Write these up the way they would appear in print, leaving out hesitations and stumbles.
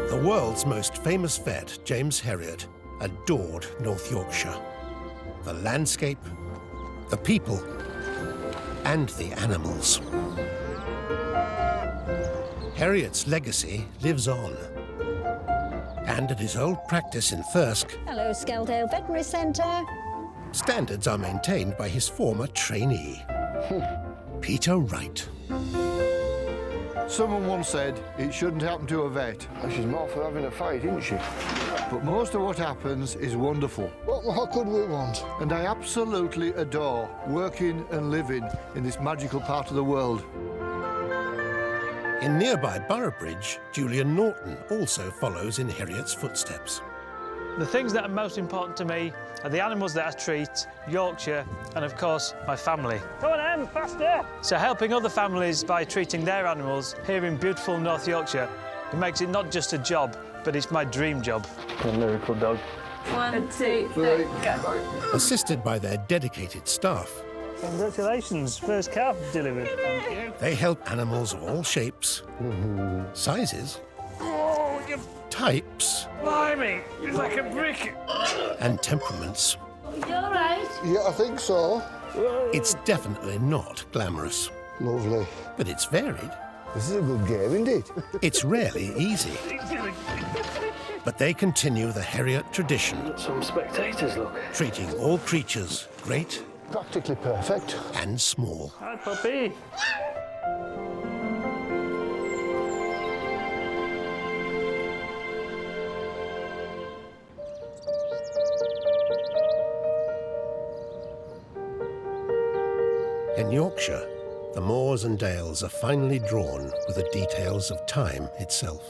The world's most famous vet, James Herriot, adored North Yorkshire. The landscape, the people, and the animals. Herriot's legacy lives on. And at his old practice in Thirsk... Hello, Skeldale Veterinary Centre. ...standards are maintained by his former trainee, Peter Wright. Someone once said it shouldn't happen to a vet. She's more for having a fight, isn't she? But most of what happens is wonderful. What more could we want? And I absolutely adore working and living in this magical part of the world. In nearby Boroughbridge, Julian Norton also follows in Herriot's footsteps. The things that are most important to me are the animals that I treat, Yorkshire, and of course, my family. Come on, Em, faster! So helping other families by treating their animals here in beautiful North Yorkshire, it makes it not just a job, but it's my dream job. A miracle dog. 1, 2, 3, go. Assisted by their dedicated staff. Congratulations, first calf delivered. They help animals of all shapes, sizes, types, Blimey, it's like a brick. and temperaments. You all right? Yeah, I think so. It's definitely not glamorous, Lovely. but it's varied. This is a good game, indeed. It's rarely easy. But they continue the Herriot tradition, Some spectators, look. treating all creatures, great Practically perfect. and small. Hi, puppy. In Yorkshire, the moors and dales are finely drawn with the details of time itself.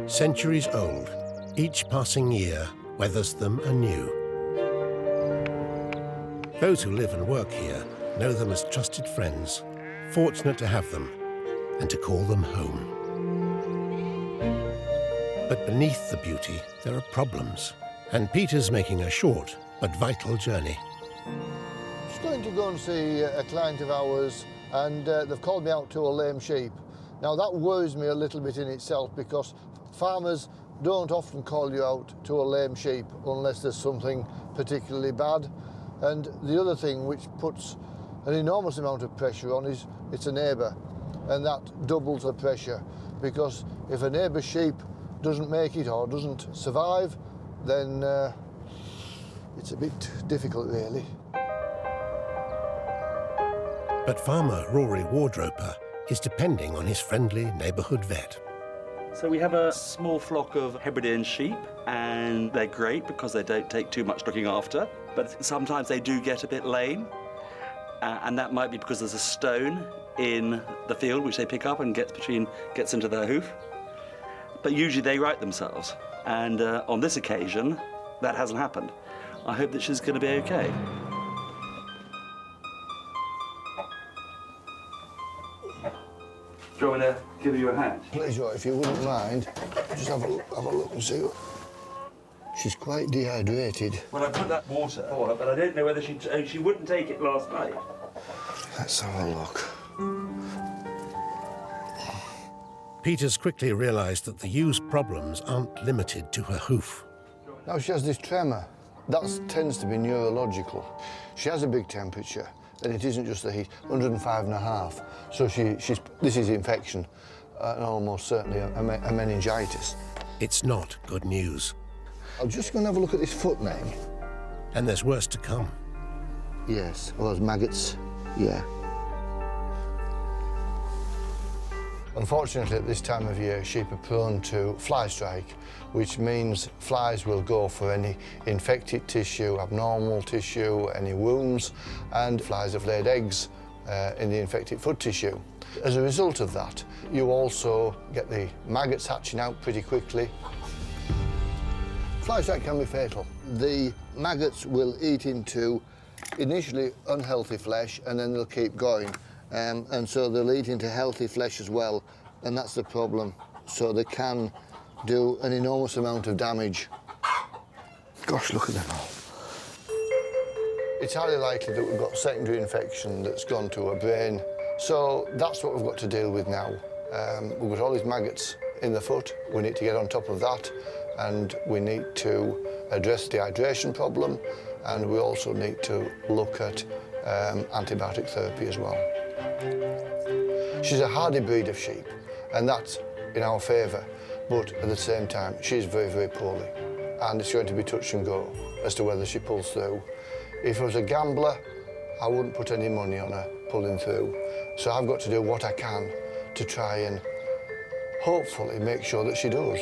Centuries old, each passing year weathers them anew. Those who live and work here know them as trusted friends, fortunate to have them and to call them home. But beneath the beauty, there are problems, and Peter's making a short but vital journey. Just going to go and see a client of ours, and they've called me out to a lame sheep. Now, that worries me a little bit in itself, because farmers don't often call you out to a lame sheep unless there's something particularly bad. And the other thing which puts an enormous amount of pressure on is it's a neighbour, and that doubles the pressure, because if a neighbour's sheep doesn't make it or doesn't survive, then it's a bit difficult, really. But farmer Rory Wardroper is depending on his friendly neighbourhood vet. So we have a small flock of Hebridean sheep, and they're great because they don't take too much looking after, but sometimes they do get a bit lame, and that might be because there's a stone in the field which they pick up and gets into their hoof. But usually they right themselves, and on this occasion, that hasn't happened. I hope that she's going to be okay. Do you want me to give you a hand? Please, if you wouldn't mind, just have a look and see. She's quite dehydrated. Well, I put that water for her, but I don't know whether she wouldn't take it last night. Let's have a look. Peter's quickly realised that the ew's problems aren't limited to her hoof. Now she has this tremor. That tends to be neurological. She has a big temperature, and it isn't just the heat, 105.5. So this is infection, and almost certainly a meningitis. It's not good news. I'm just going to have a look at this foot now. And there's worse to come. Yes, well, those maggots, yeah. Unfortunately, at this time of year, sheep are prone to fly strike, which means flies will go for any infected tissue, abnormal tissue, any wounds, and flies have laid eggs in the infected foot tissue. As a result of that, you also get the maggots hatching out pretty quickly. Fly strike can be fatal. The maggots will eat into initially unhealthy flesh, and then they'll keep going. And so they'll eat into healthy flesh as well, and that's the problem. So they can do an enormous amount of damage. Gosh, look at them all. It's highly likely that we've got secondary infection that's gone to her brain So that's what we've got to deal with now. We've got all these maggots in the foot. We need to get on top of that, and we need to address the hydration problem, and we also need to look at antibiotic therapy as well. She's a hardy breed of sheep, and that's in our favour, but at the same time, she's very, very poorly, and it's going to be touch and go as to whether she pulls through. If I was a gambler, I wouldn't put any money on her pulling through. So I've got to do what I can to try and hopefully make sure that she does.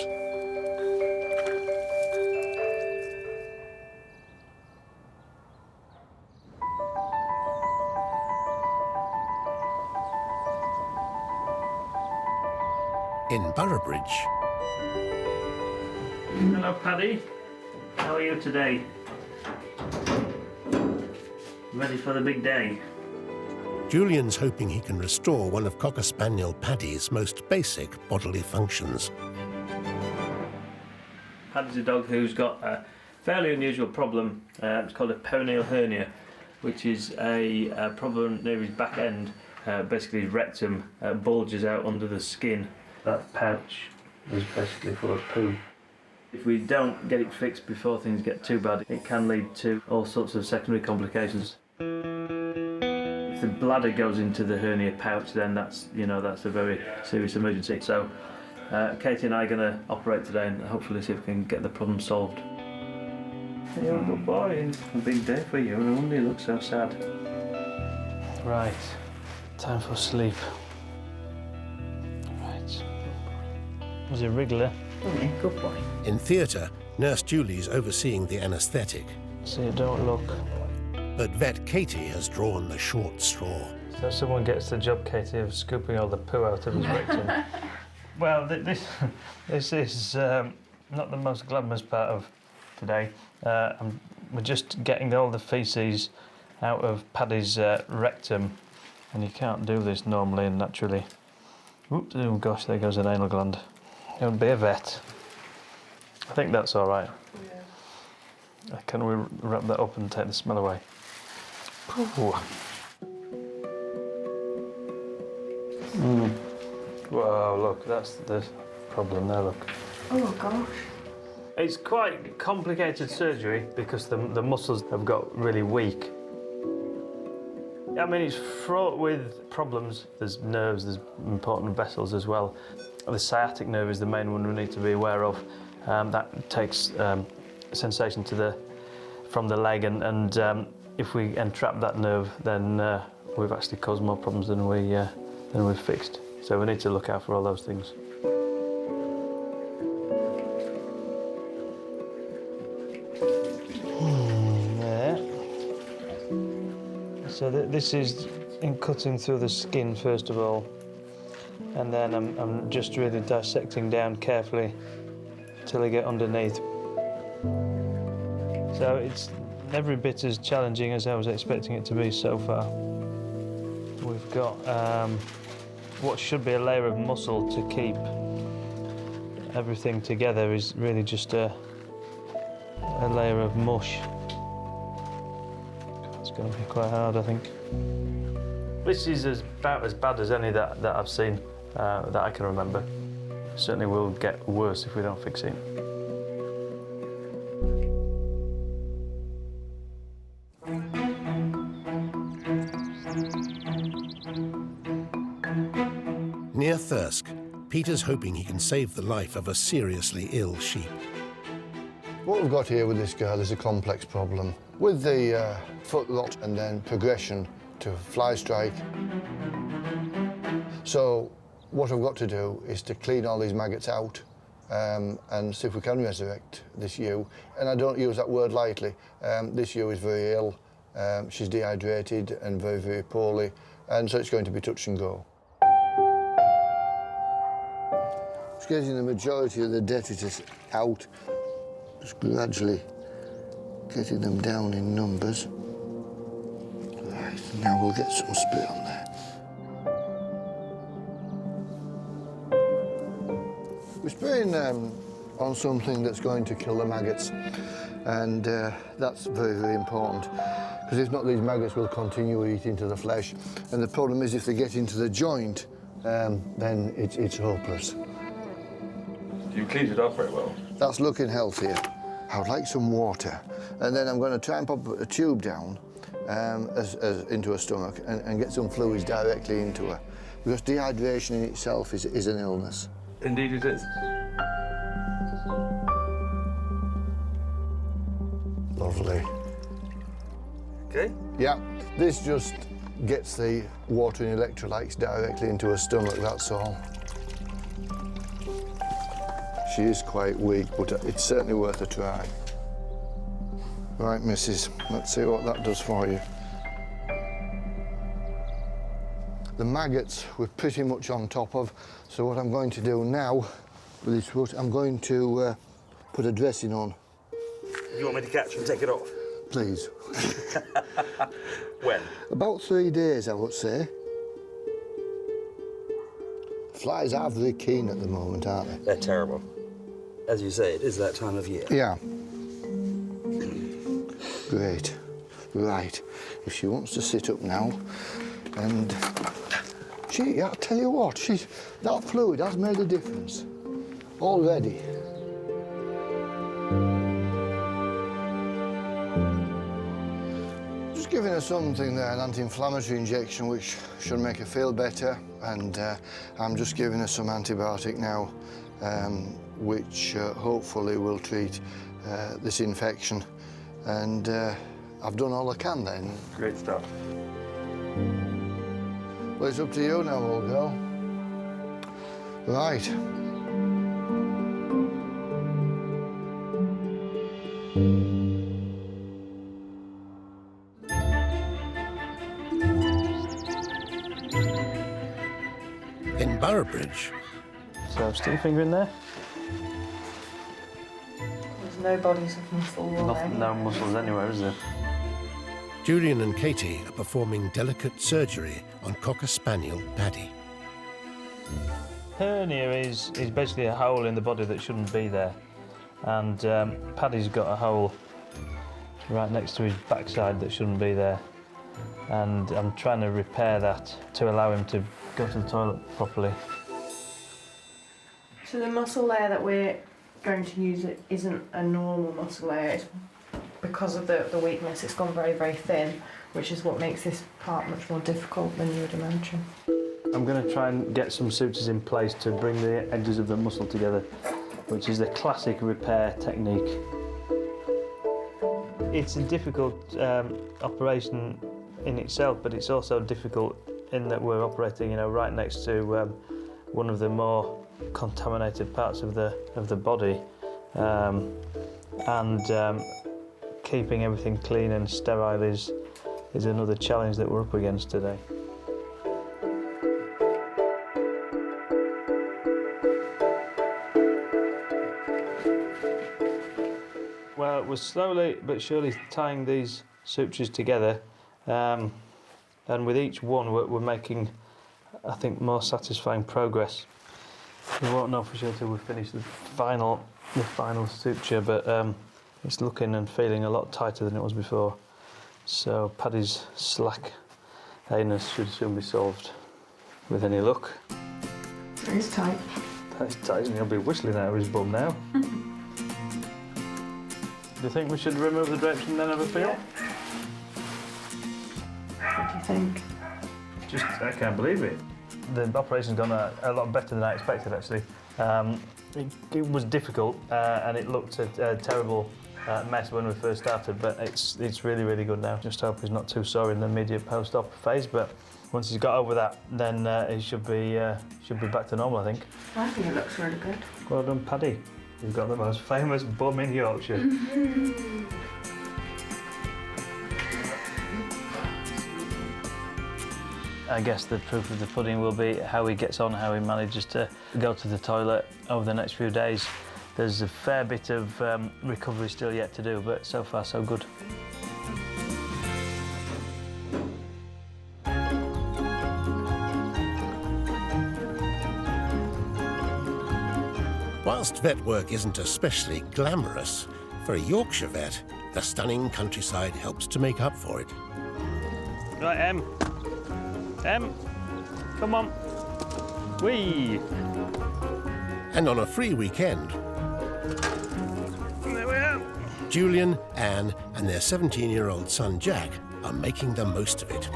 In Boroughbridge, Hello, Paddy. How are you today? Ready for the big day? Julian's hoping he can restore one of Cocker Spaniel Paddy's most basic bodily functions. Paddy's a dog who's got a fairly unusual problem. It's called a perineal hernia, which is a problem near his back end. Basically, his rectum bulges out under the skin. That pouch is basically full of poo. If we don't get it fixed before things get too bad, it can lead to all sorts of secondary complications. If the bladder goes into the hernia pouch, then that's a very serious emergency. So Katie and I are going to operate today and hopefully see if we can get the problem solved. Hey, you're a good boy. It's a big day for you. No wonder you look so sad. Right, time for sleep. Right. Was it Wriggler? Okay, good boy. In theatre, Nurse Julie's overseeing the anaesthetic, So you don't look. but Vet Katie has drawn the short straw. So someone gets the job, Katie, of scooping all the poo out of his rectum. Well, this is not the most glamorous part of today. We're just getting all the faeces out of Paddy's rectum, and you can't do this normally and naturally. Oops, oh gosh, there goes an anal gland. Don't be a vet. I think that's all right. Yeah. Can we wrap that up and take the smell away? Ooh. Whoa, look, that's the problem there, look. Oh gosh. It's quite complicated surgery because the muscles have got really weak. I mean, it's fraught with problems. There's nerves, there's important vessels as well. The sciatic nerve is the main one we need to be aware of. That takes sensation from the leg, and if we entrap that nerve, then we've actually caused more problems than we've fixed. So we need to look out for all those things. There. So this is in cutting through the skin first of all, and then I'm just really dissecting down carefully till I get underneath. So it's every bit as challenging as I was expecting it to be so far. We've got what should be a layer of muscle to keep everything together is really just a layer of mush. It's going to be quite hard, I think. This is about as bad as any that I've seen that I can remember. Certainly will get worse if we don't fix it. Near Thirsk, Peter's hoping he can save the life of a seriously ill sheep. What we've got here with this girl is a complex problem. With the foot rot and then progression to fly strike. So what I've got to do is to clean all these maggots out and see if we can resurrect this ewe. And I don't use that word lightly. This ewe is very ill. She's dehydrated and very, very poorly. And so it's going to be touch and go. Just getting the majority of the detritus out. Just gradually getting them down in numbers. Right, now we'll get some spit on there. We're spraying on something that's going to kill the maggots, and that's very, very important. because if not, these maggots will continue eating into the flesh. And the problem is if they get into the joint, then it's hopeless. You cleaned it off very well. That's looking healthier. I would like some water. And then I'm going to try and pop a tube down into her stomach and get some fluids directly into her. Because dehydration in itself is an illness. Indeed it is. Lovely. Okay. Yeah, this just gets the water and electrolytes directly into her stomach, that's all. She is quite weak, but it's certainly worth a try. Right, missus, let's see what that does for you. The maggots we're pretty much on top of, so what I'm going to do now with this foot, I'm going to put a dressing on. You want me to catch and take it off? Please. When? About 3 days, I would say. Flies are very keen at the moment, aren't they? They're terrible. As you say, it is that time of year. Yeah. Great. Right. If she wants to sit up now, and I tell you what, that fluid has made a difference already. Just giving her something there, an anti-inflammatory injection, which should make her feel better, and I'm just giving her some antibiotic now, which hopefully will treat this infection. And I've done all I can then. Great stuff. Well, it's up to you now, old girl. Right. In Boroughbridge, So stick your finger in there. There's no bodies of muscle or No muscles anywhere, is there? Julian and Katie are performing delicate surgery on Cocker Spaniel Paddy. Hernia is basically a hole in the body that shouldn't be there. And Paddy's got a hole right next to his backside that shouldn't be there. And I'm trying to repair that to allow him to go to the toilet properly. So the muscle layer that we're going to use isn't a normal muscle layer. It's because of the weakness, it's gone very, very thin, which is what makes this part much more difficult than you would imagine. I'm going to try and get some sutures in place to bring the edges of the muscle together, which is the classic repair technique. It's a difficult operation in itself, but it's also difficult in that we're operating, right next to one of the more contaminated parts of the body, and keeping everything clean and sterile is another challenge that we're up against today. Well, we're slowly but surely tying these sutures together, and with each one we're making, I think, more satisfying progress. We won't know for sure till we finish the final suture, but it's looking and feeling a lot tighter than it was before. So Paddy's slack anus should soon be solved, with any luck. It is tight. That's tight, and he'll be whistling out of his bum now. Do you think we should remove the drapes and then have a feel? What do you think? I can't believe it. The operation's gone a lot better than I expected, actually. It was difficult, and it looked a terrible mess when we first started, but it's really, really good now. Just hope he's not too sore in the immediate post-op phase, but once he's got over that, then he should be back to normal, I think. I think it looks really good. Well done, Paddy. You've got the most famous bum in Yorkshire. I guess the proof of the pudding will be how he gets on, how he manages to go to the toilet over the next few days. There's a fair bit of recovery still yet to do, but so far so good. Whilst vet work isn't especially glamorous, for a Yorkshire vet, The stunning countryside helps to make up for it. Right, Em, come on. Whee! And on a free weekend, There we are. Julian, Anne, and their 17-year-old son Jack are making the most of it.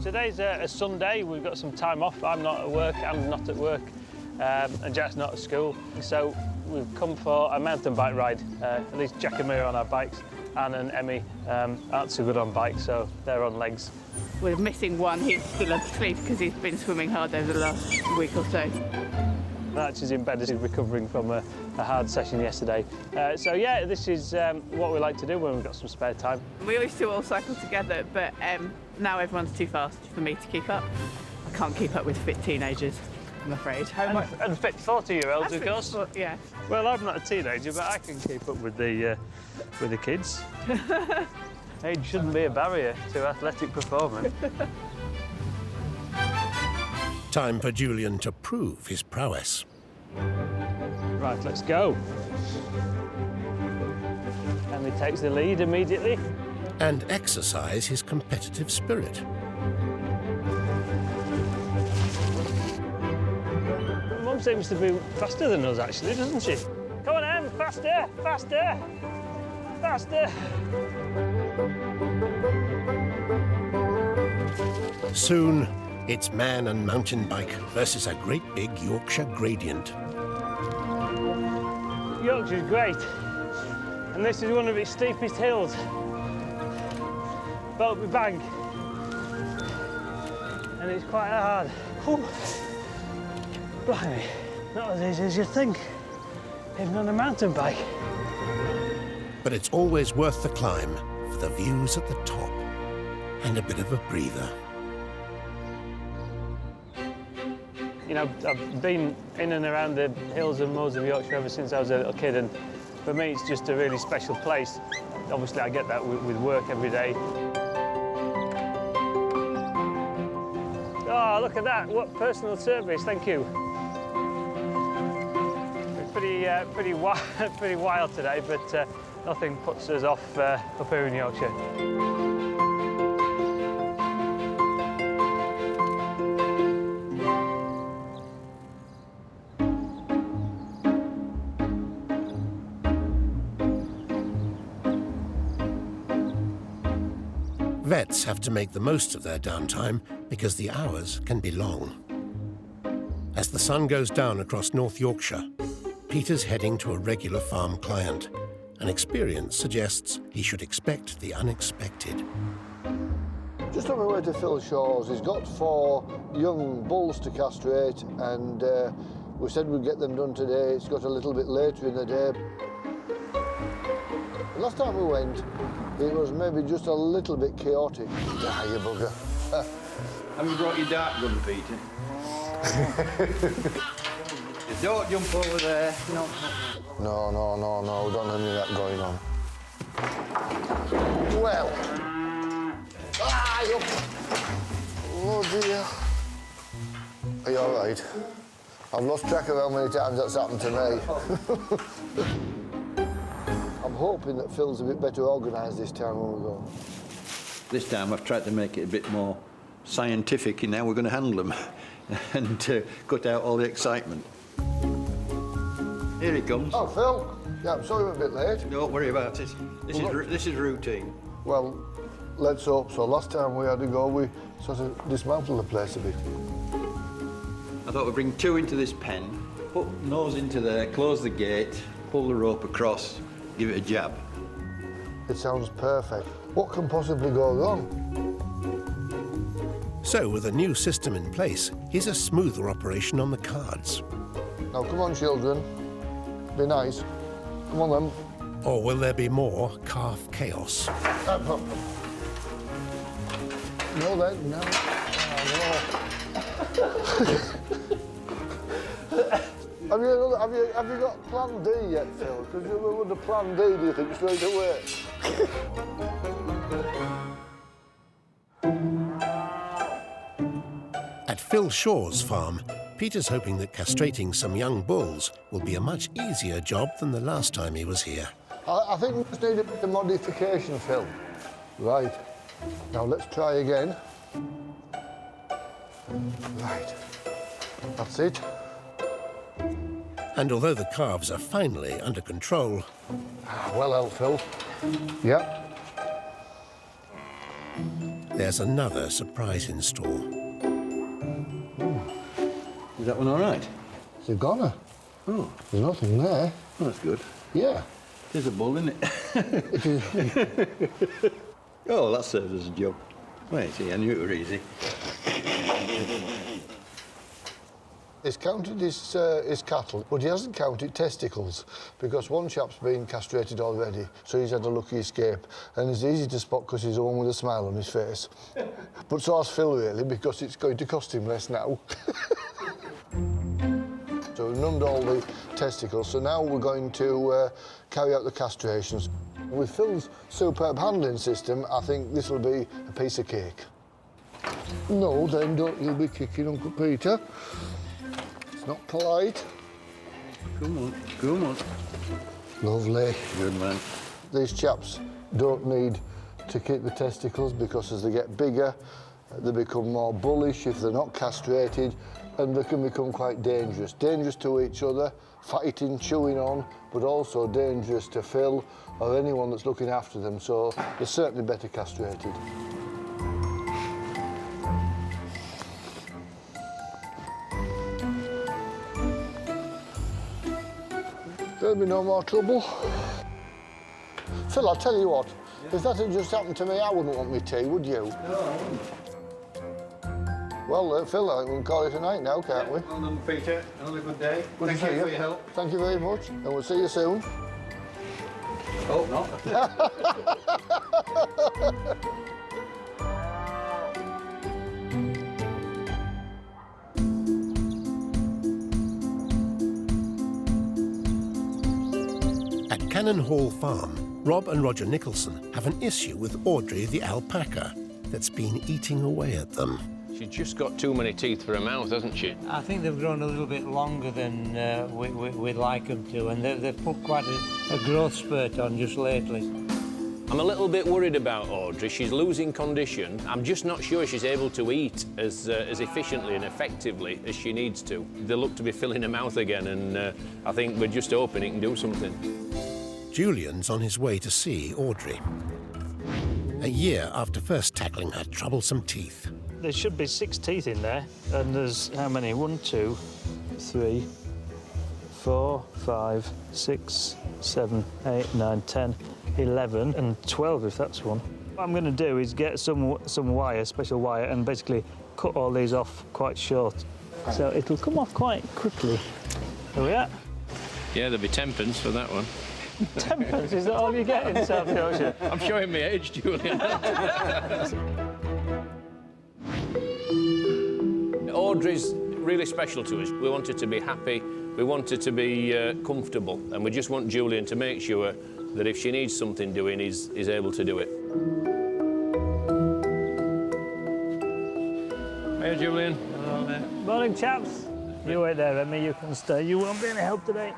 Today's a Sunday. We've got some time off. I'm not at work, Anne's not at work, and Jack's not at school. So we've come for a mountain bike ride. At least Jack and me are on our bikes. Anne and Emmy aren't so good on bikes, so they're on legs. We're missing one. He's still asleep because he's been swimming hard over the last week or so. Arch is in bed as he's recovering from a hard session yesterday. So yeah, this is what we like to do when we've got some spare time. We used to all cycle together, but now everyone's too fast for me to keep up. I can't keep up with fit teenagers, I'm afraid. And fit 40-year-olds, of course. Yeah. Well, I'm not a teenager, but I can keep up with the kids. Age shouldn't be a barrier to athletic performance. Time for Julian to prove his prowess. Right, let's go. And he takes the lead immediately. And exercise his competitive spirit. Mum seems to be faster than us, actually, doesn't she? Come on, Em, faster, faster, faster. Soon, it's man and mountain bike versus a great big Yorkshire gradient. Yorkshire's great, and this is one of its steepest hills. Boltby Bank, and it's quite hard. Whew. Blimey, not as easy as you'd think, even on a mountain bike. But it's always worth the climb for the views at the top and a bit of a breather. You know, I've been in and around the hills and moors of Yorkshire ever since I was a little kid, and for me it's just a really special place. Obviously I get that with work every day. Oh, look at that, what personal service, thank you. It's pretty wild today, but nothing puts us off up here in Yorkshire. Vets have to make the most of their downtime because the hours can be long. As the sun goes down across North Yorkshire, Peter's heading to a regular farm client, and experience suggests he should expect the unexpected. Just on my way to Phil Shaw's, he's got 4 young bulls to castrate, and we said we'd get them done today. It's got a little bit later in the day. The last time we went, it was maybe just a little bit chaotic. Ah, you bugger. Have you brought your dart gun, Peter? Don't jump over there. No. No, we don't have any of that going on. Well. Ah, you... Oh, dear. Are you all right? I've lost track of how many times that's happened to me. I'm hoping that Phil's a bit better organised this time when we go. This time I've tried to make it a bit more scientific in how we're going to handle them and cut out all the excitement. Here he comes. Oh, Phil. Yeah, I'm sorry we're a bit late. Don't worry about it. This is routine. Well, let's hope so. Last time we had to go, we sort of dismantled the place a bit. I thought we'd bring 2 into this pen, put nose into there, close the gate, pull the rope across, give it a jab. It sounds perfect. What can possibly go wrong? So, with a new system in place, here's a smoother operation on the cards. Now, come on, children. Be nice. Come on, then. Or will there be more calf chaos? No, then, no. Oh, no. Have you got plan D yet, Phil? Because with the plan D, do you think, straight away? At Phil Shaw's farm, Peter's hoping that castrating some young bulls will be a much easier job than the last time he was here. I think we just need a bit of modification, Phil. Right. Now let's try again. Right. That's it. And although the calves are finally under control... Well held, Phil. Yep. There's another surprise in store. Is that one all right? It's a goner. Oh. There's nothing there. Oh, that's good. Yeah. It is a bull, isn't it? It is. Oh, that serves as a job. Wait, see, I knew it were easy. He's counted his cattle, but he hasn't counted testicles, because one chap's been castrated already, so he's had a lucky escape. And it's easy to spot because he's the one with a smile on his face. But so has Phil, really, because it's going to cost him less now. So we've numbed all the testicles, so now we're going to carry out the castrations. With Phil's superb handling system, I think this will be a piece of cake. No, then don't you be kicking Uncle Peter. It's not polite. Come on, come on. Lovely. Good man. These chaps don't need to kick the testicles because as they get bigger, they become more bullish if they're not castrated, and they can become quite dangerous. Dangerous to each other, fighting, chewing on, but also dangerous to Phil or anyone that's looking after them, so they're certainly better castrated. There'll be no more trouble. Phil, I'll tell you what, if that had just happened to me, I wouldn't want me tea, would you? No, I wouldn't. Well, Phil, I think we can call it a night now, can't we? Well done, Peter. Another good day. Good to see Thank you for your help. Thank you very much, and we'll see you soon. Oh, not. At Cannon Hall Farm, Rob and Roger Nicholson have an issue with Audrey the alpaca that's been eating away at them. She's just got too many teeth for her mouth, hasn't she? I think they've grown a little bit longer than we'd like them to, and they've put quite a growth spurt on just lately. I'm a little bit worried about Audrey. She's losing condition. I'm just not sure she's able to eat as efficiently and effectively as she needs to. They look to be filling her mouth again, and I think we're just hoping it can do something. Julian's on his way to see Audrey. A year after first tackling her troublesome teeth. There should be 6 teeth in there, and there's how many? 1, 2, 3, 4, 5, 6, 7, 8, 9, 10, 11, and 12 if that's one. What I'm going to do is get some wire, special wire, and basically cut all these off quite short. So it'll come off quite quickly. There we are. Yeah, there'll be 10pence for that one. 10pence, is that all you get in South Yorkshire? I'm showing my age, Julian. Audrey's really special to us. We want her to be happy, we want her to be comfortable, and we just want Julian to make sure that if she needs something doing, he's able to do it. Hey, Julian. Hello, mate. Morning, chaps. You wait there, Emmy, you can stay. You won't be any help today.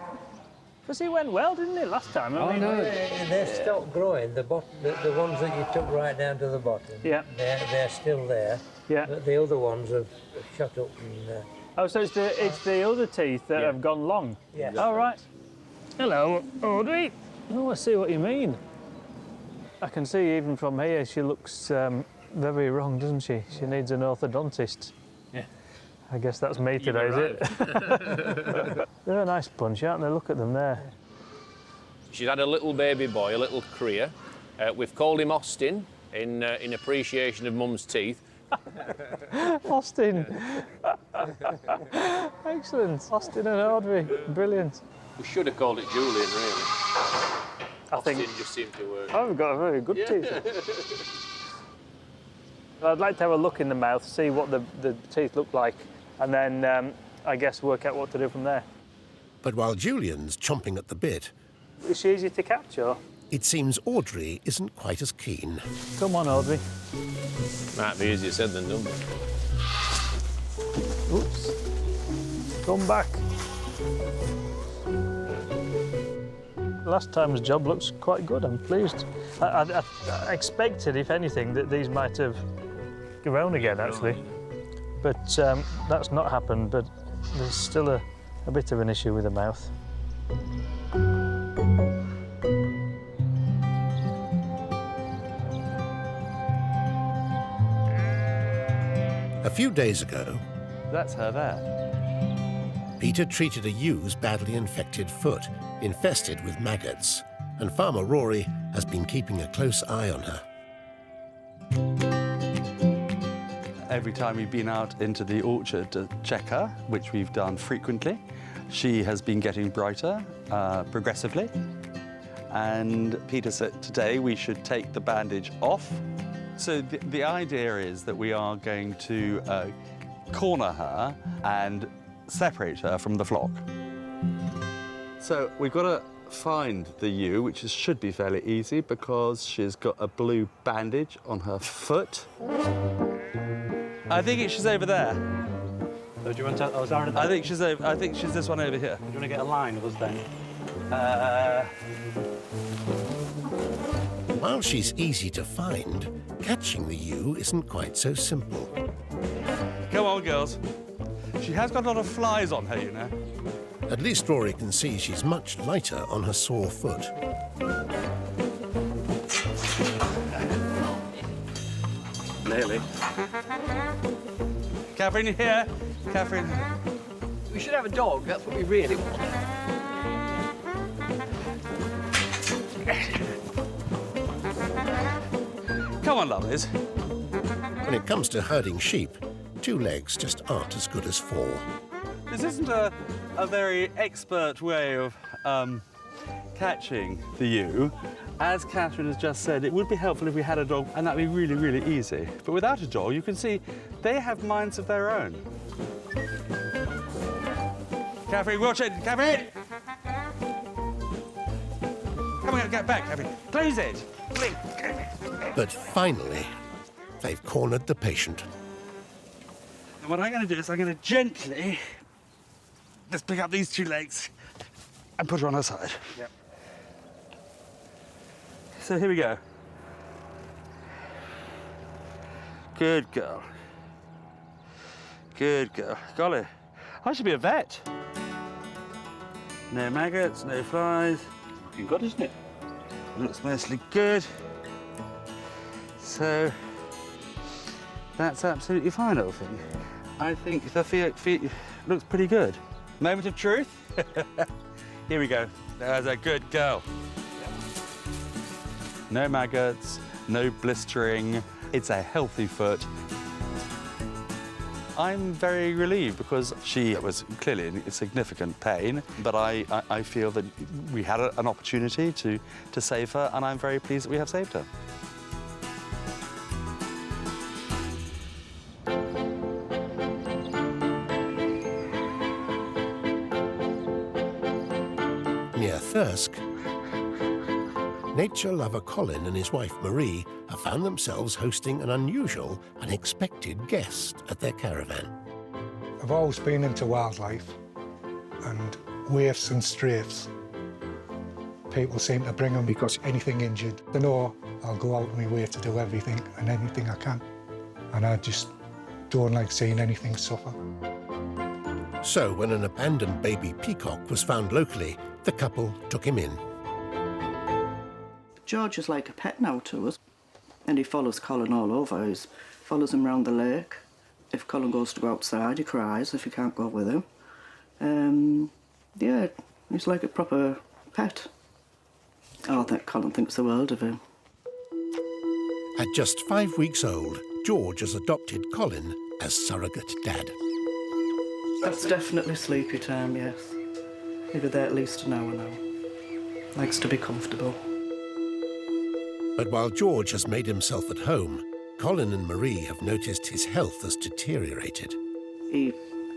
Because it went well, didn't it, last time? I mean, no, they've stopped growing. The ones that you took right down to the bottom, yeah, they're still there. Yeah. But the other ones have shut up and... Oh, so it's the other teeth that have gone long? Yes. All right. Hello, Audrey. Oh, I see what you mean. I can see even from here she looks very wrong, doesn't she? She needs an orthodontist. Yeah. I guess that's me today, is it? They're a nice bunch, aren't they? Look at them there. She's had a little baby boy, a little cria. We've called him Austin in appreciation of Mum's teeth. Austin. Excellent. Austin and Audrey. Brilliant. We should have called it Julian, really. I think Austin just seemed to work. I've got a very good teeth. I'd like to have a look in the mouth, see what the teeth look like, and then I guess work out what to do from there. But while Julian's chomping at the bit... Is she easy to catch, or...? It seems Audrey isn't quite as keen. Come on, Audrey. Might be easier said than done. Oops. Come back. last time's job looks quite good. I'm pleased. I expected, if anything, that these might have grown again, actually. But that's not happened, but there's still a bit of an issue with the mouth. A few days ago, That's her there. Peter treated a ewe's badly infected foot, infested with maggots, and Farmer Rory has been keeping a close eye on her. Every time we've been out into the orchard to check her, which we've done frequently, she has been getting brighter progressively. And Peter said today we should take the bandage off. So the idea is that we are going to corner her and separate her from the flock. So we've got to find the ewe, which should be fairly easy because she's got a blue bandage on her foot. I think she's over there. So do you want to? Oh, is that I think she's over. I think she's this one over here. Do you want to get a line of us then? While she's easy to find, catching the ewe isn't quite so simple. Come on, girls. She has got a lot of flies on her, you know. At least Rory can see she's much lighter on her sore foot. Nearly. Catherine, you here? Catherine. We should have a dog, that's what we really want. Come on, lovelies. When it comes to herding sheep, 2 legs just aren't as good as 4. This isn't a very expert way of catching the ewe. As Catherine has just said, it would be helpful if we had a dog, and that'd be really, really easy. But without a dog, you can see they have minds of their own. Catherine, watch it! Catherine! Come on, get back, Catherine. Close it! But finally, they've cornered the patient. And what I'm going to do is I'm going to gently just pick up these 2 legs and put her on her side. Yep. So here we go. Good girl. Good girl. Golly, I should be a vet. No maggots, no flies. Looking good, isn't it? Looks mostly good. So that's absolutely fine, old thing. I think the feet looks pretty good. Moment of truth. Here we go. There's a good girl. No maggots, no blistering. It's a healthy foot. I'm very relieved because she was clearly in significant pain, but I feel that we had an opportunity to save her, and I'm very pleased that we have saved her. Near Thirsk, nature lover Colin and his wife Marie have found themselves hosting an unusual, unexpected guest at their caravan. I've always been into wildlife and waifs and strafes. People seem to bring them because anything injured. They know I'll go out of my way to do everything and anything I can. And I just don't like seeing anything suffer. So when an abandoned baby peacock was found locally, the couple took him in. George is like a pet now to us, and he follows Colin all over. He follows him round the lake. If Colin goes to go outside, he cries if he can't go with him. Yeah, he's like a proper pet. Oh, I think Colin thinks the world of him. At just 5 weeks old, George has adopted Colin as surrogate dad. That's definitely sleepy time, yes. He'll be there at least an hour now. Likes to be comfortable. But while George has made himself at home, Colin and Marie have noticed his health has deteriorated. He,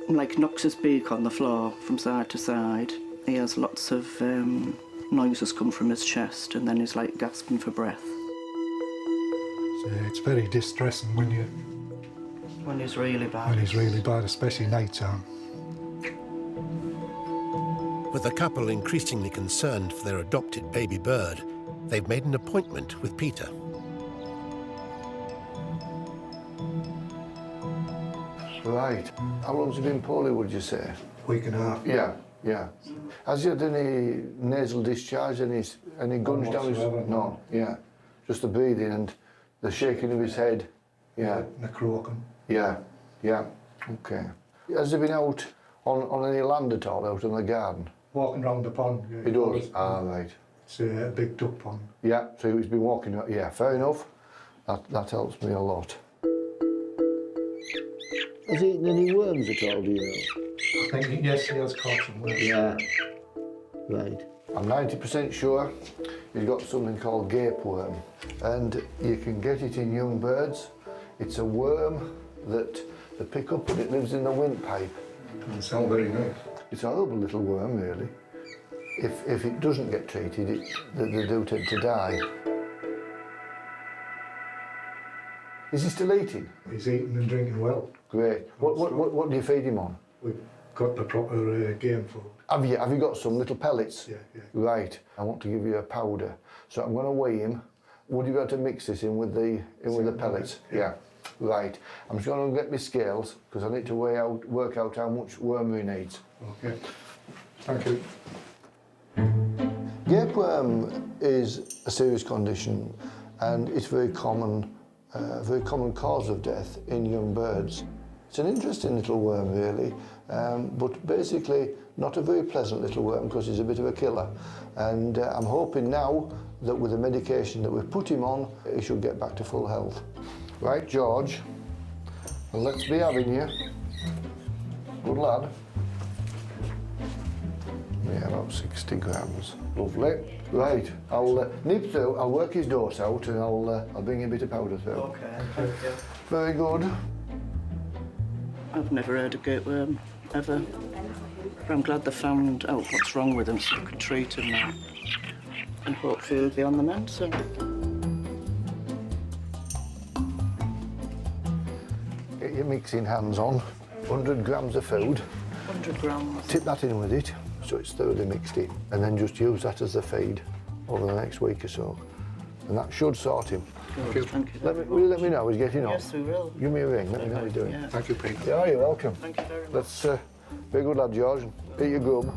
knocks his beak on the floor from side to side. He has lots of noises come from his chest, and then he's, gasping for breath. So it's very distressing when he's really bad. When he's really bad, especially night time. With the couple increasingly concerned for their adopted baby bird, they've made an appointment with Peter. Right. How long's he been poorly, would you say? Week and a half. Yeah, yeah. Has he had any nasal discharge, any gunge down his... No, yeah. Just the breathing and the shaking of his head. Yeah. And the croaking. Yeah, yeah. OK. Has he been out on any land at all, out in the garden? Walking round the pond. Yeah, He does? Ah, right. It's a big duck pond. Yeah, so he's been walking... Yeah, fair enough. That helps me a lot. Has he eaten any worms at all, do you know? I think, yes, he has caught some worms. Yeah. Right. I'm 90% sure he's got something called gape worm, and you can get it in young birds. It's a worm that they pick up and it lives in the windpipe. Doesn't sound very nice. It's a horrible little worm, really. If it doesn't get treated, they do tend to die. Is he still eating? He's eating and drinking well. Great. What do you feed him on? We've got the proper game food. Have you got some little pellets? Yeah, yeah. Right. I want to give you a powder. So I'm going to weigh him. Would you be able to mix this in with the pellets? Yeah. Right. I'm just going to get my scales because I need to work out how much worm he needs. Okay. Thank you. Gape worm is a serious condition and it's very common cause of death in young birds. It's an interesting little worm, really, but basically not a very pleasant little worm because he's a bit of a killer. And I'm hoping now that with the medication that we've put him on, he should get back to full health. Right, George, well, let's be having you. Good lad. Yeah, about 60 grams. Lovely. Right, I'll nip through, I'll work his dose out and I'll bring you a bit of powder through. Okay, thank you. Very good. I've never heard of gape worm, ever. But I'm glad they found out what's wrong with him so they could treat him now. And hopefully he'll be on the mend soon. Get your mixing hands on. 100 grams of food. 100 grams. Tip that in with it so it's thoroughly mixed in and then just use that as the feed over the next week or so. And that should sort him. Good. Thank you. Will you let me know he's getting on? Yes, we will. Give me a ring, let me know how he's doing. Yeah. Thank you, Pete. Yeah, you're welcome. Thank you very much. Let's be a good lad, George. Eat your grub.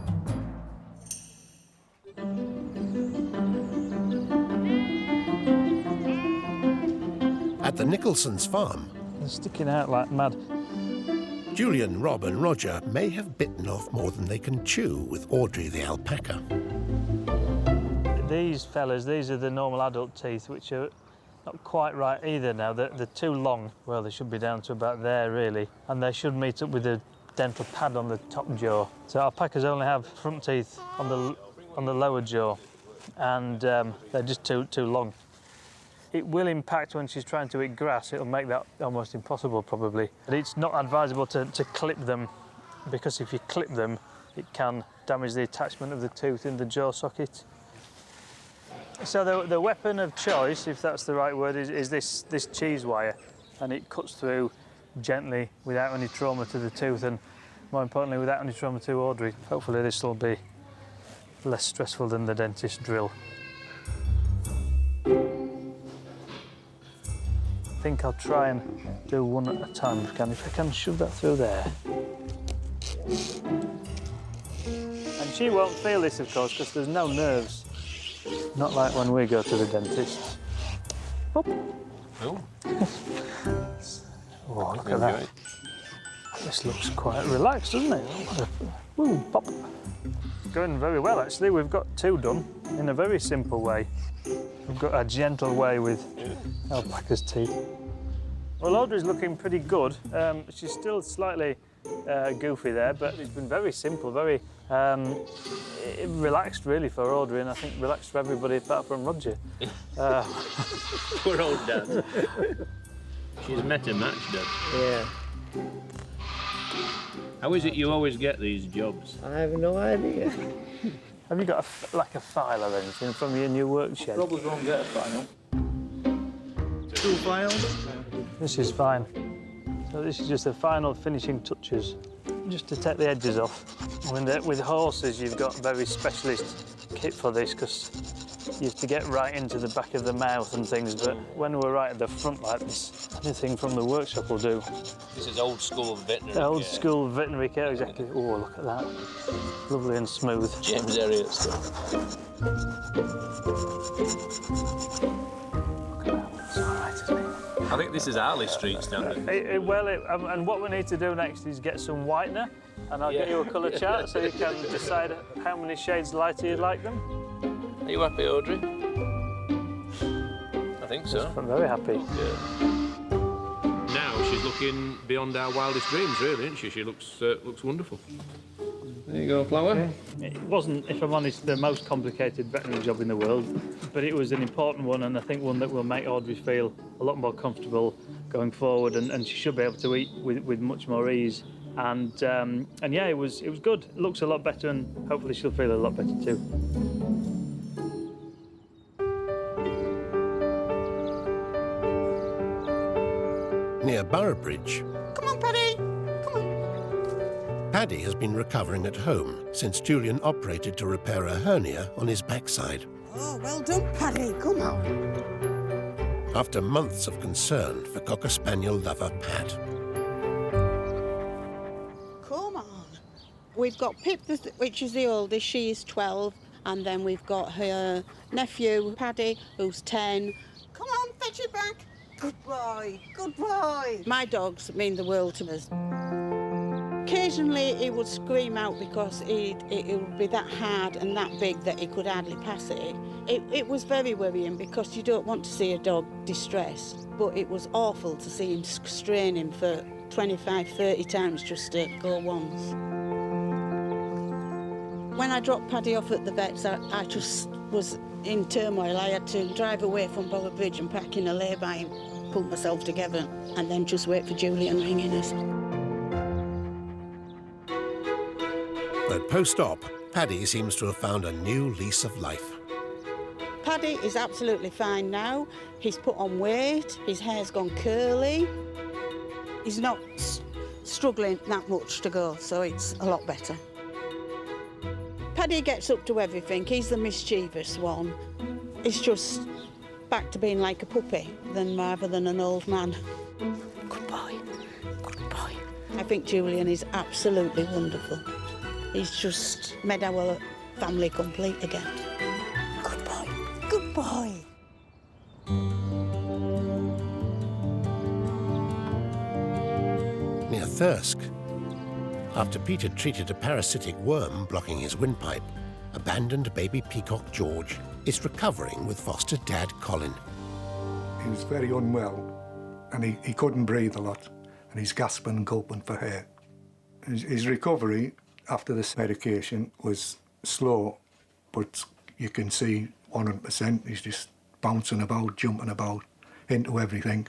At the Nicholsons' farm, They're sticking out like mad. Julian, Rob and Roger may have bitten off more than they can chew with Audrey the alpaca. These fellas, these are the normal adult teeth, which are not quite right either now. They're too long. Well, they should be down to about there, really. And they should meet up with the dental pad on the top jaw. So alpacas only have front teeth on the lower jaw, and they're just too long. It will impact when she's trying to eat grass. It'll make that almost impossible, probably. But it's not advisable to clip them, because if you clip them, it can damage the attachment of the tooth in the jaw socket. So the weapon of choice, if that's the right word, is this cheese wire, and it cuts through gently without any trauma to the tooth, and more importantly, without any trauma to Audrey. Hopefully this will be less stressful than the dentist drill. I think I'll try and do one at a time if I can shove that through there. And she won't feel this, of course, because there's no nerves. Not like when we go to the dentist. Oh, look at that. This looks quite relaxed, doesn't it? Ooh, pop. Going very well, actually. We've got two done in a very simple way. We've got a gentle way with alpaca's teeth. Well, Audrey's looking pretty good. She's still slightly goofy there, but it's been very simple, very relaxed, really, for Audrey, and I think relaxed for everybody apart from Roger. Poor old Dad. She's met a match, Dad. Yeah. How is it you always get these jobs? I have no idea. Have you got a file or anything from your new work shed? Probably won't get a file. 2 files? This is fine. So this is just the final finishing touches. just to take the edges off. I mean, with horses, you've got very specialist kit for this because you have to get right into the back of the mouth and things, but when we're right at the front like this, anything from the workshop will do. This is old school veterinary Old care. school veterinary care, exactly. Oh, look at that. Lovely and smooth. James Elliott stuff. I think this is Harley Street standard. And what we need to do next is get some whitener, and I'll get you a colour chart so you can decide how many shades lighter you'd like them. Are you happy, Audrey? I think so. I'm very happy. Yeah. Now she's looking beyond our wildest dreams, really, isn't she? She looks wonderful. There you go, Flower. Okay. It wasn't, if I'm honest, the most complicated veterinary job in the world, but it was an important one, and I think one that will make Audrey feel a lot more comfortable going forward, and she should be able to eat with much more ease. And yeah, it was good. It looks a lot better, and hopefully she'll feel a lot better too. Near Boroughbridge, Come on, Paddy. Come on. Paddy has been recovering at home since Julian operated to repair a hernia on his backside. Oh, well done, Paddy. Come on. After months of concern for Cocker Spaniel lover Pat. Come on. We've got Pip, which is the oldest. She is 12. And then we've got her nephew, Paddy, who's 10. Come on, fetch it back. Good boy. Good boy. My dogs mean the world to us. Occasionally he would scream out because it would be that hard and that big that he could hardly pass it. It was very worrying because you don't want to see a dog distressed, but it was awful to see him strain him for 25, 30 times just to go once. When I dropped Paddy off at the vet's, I just was in turmoil. I had to drive away from Boroughbridge and pack in a lay-by and pull myself together and then just wait for Julian ringing us. But post-op, Paddy seems to have found a new lease of life. Paddy is absolutely fine now. He's put on weight, his hair's gone curly. He's not struggling that much to go, so it's a lot better. Paddy gets up to everything. He's the mischievous one. It's just back to being like a puppy rather than an old man. Good boy, good boy. I think Julian is absolutely wonderful. He's just made our family complete again. Good boy, good boy. Near Thirsk, after Peter treated a parasitic worm blocking his windpipe, abandoned baby peacock George is recovering with foster dad Colin. He was very unwell and he couldn't breathe a lot and he's gasping and gulping for air. His recovery after this medication was slow, but you can see 100%. He's just bouncing about, jumping about, into everything,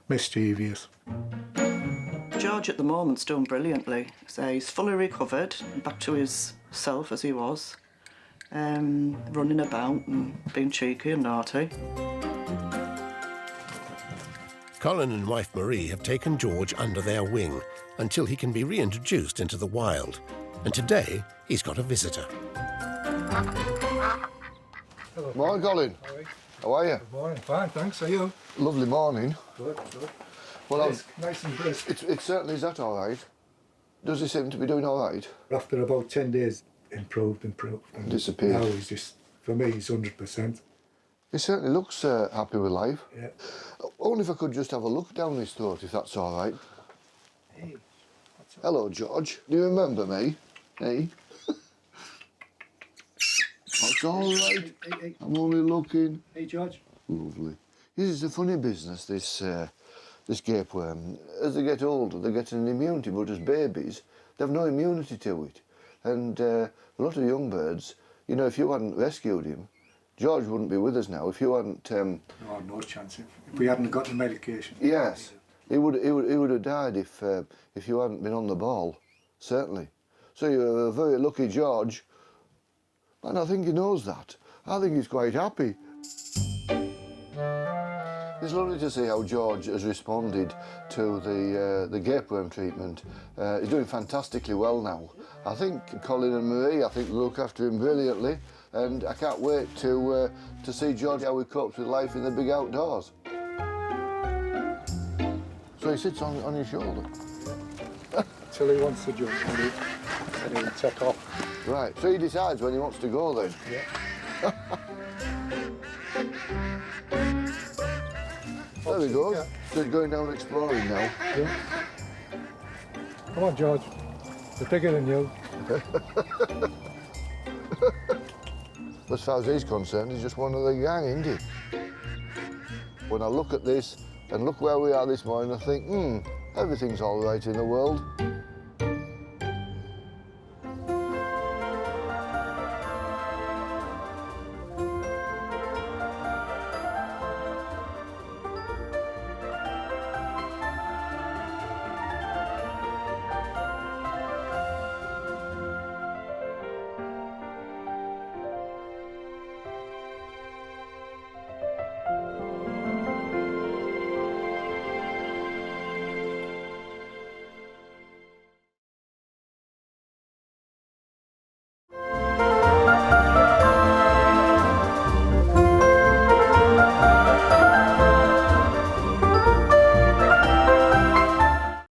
mischievous. George at the moment's doing brilliantly. So he's fully recovered, back to his self as he was, running about and being cheeky and naughty. Colin and wife Marie have taken George under their wing until he can be reintroduced into the wild. And today, he's got a visitor. Hello. Morning, Colin. How are you? Good morning. Fine, thanks. How are you? Lovely morning. Good, good. Well, It's nice and brisk. It certainly is that all right. Does he seem to be doing all right? After about 10 days, improved. And disappeared. Now he's just, for me, he's 100%. He certainly looks happy with life. Yeah. Only if I could just have a look down his throat, if that's all right. Hey. Hello, George. Do you remember me? Hey? That's all right. Hey. I'm only looking. Hey, George. Lovely. This is a funny business, this gapeworm. As they get older, they get an immunity, but as babies, they have no immunity to it. And a lot of young birds, you know, if you hadn't rescued him, George wouldn't be with us now. If you hadn't... No chance. If we hadn't got the medication. Yes. He would have died if you hadn't been on the ball, certainly. So you're a very lucky George. And I think he knows that. I think he's quite happy. It's lovely to see how George has responded to the gapeworm treatment. He's doing fantastically well now. I think Colin and Marie, look after him brilliantly, and I can't wait to see George how he copes with life in the big outdoors. So he sits on your shoulder? Till he wants to jump and he'll take off. Right, so he decides when he wants to go then? Yeah. There we go. So he's going down exploring now. Yeah. Come on, George. They're bigger than you. As far as he's concerned, he's just one of the gang, isn't he? When I look at this and look where we are this morning, I think, everything's all right in the world.